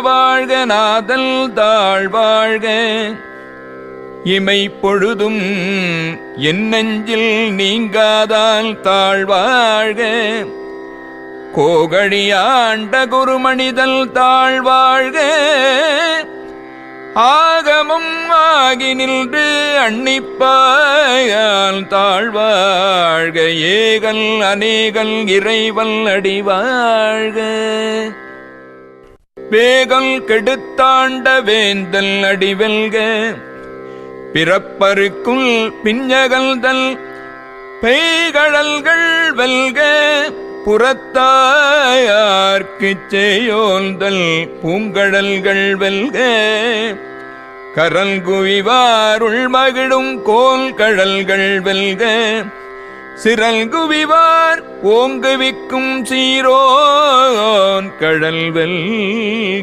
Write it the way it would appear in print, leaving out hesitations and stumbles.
வாழ்க நாதல் தாழ்வாழ்க. இமை பொழுதும் என் நெஞ்சில் நீங்காதால் தாழ்வாழ்க. கோகழியாண்ட குருமணிதல் தாழ்வாழ்க. ஆகமும் ஆகி நின்று அன்னிப்பாயால் தாழ்வாழ்க. ஏகல் அநேகல் இறைவல் அடிவாழ்க. வேகல் கெடுத்தாண்ட வேந்தல் அடிவெல்க. பிறப்பருக்குள் பிஞ்சகல்தல் பெய்கடல்கள் வெல்க. புறத்தாயார்க்குச் செய்யோந்தல் பூங்கடல்கள் வெல்க. கரல் குவிவாருள் மகிழும் கோல் கடல்கள் வெல்க. சிரல் குவிவார் ஓங்குவிக்கும் சீரோன் கடல் வெல்க.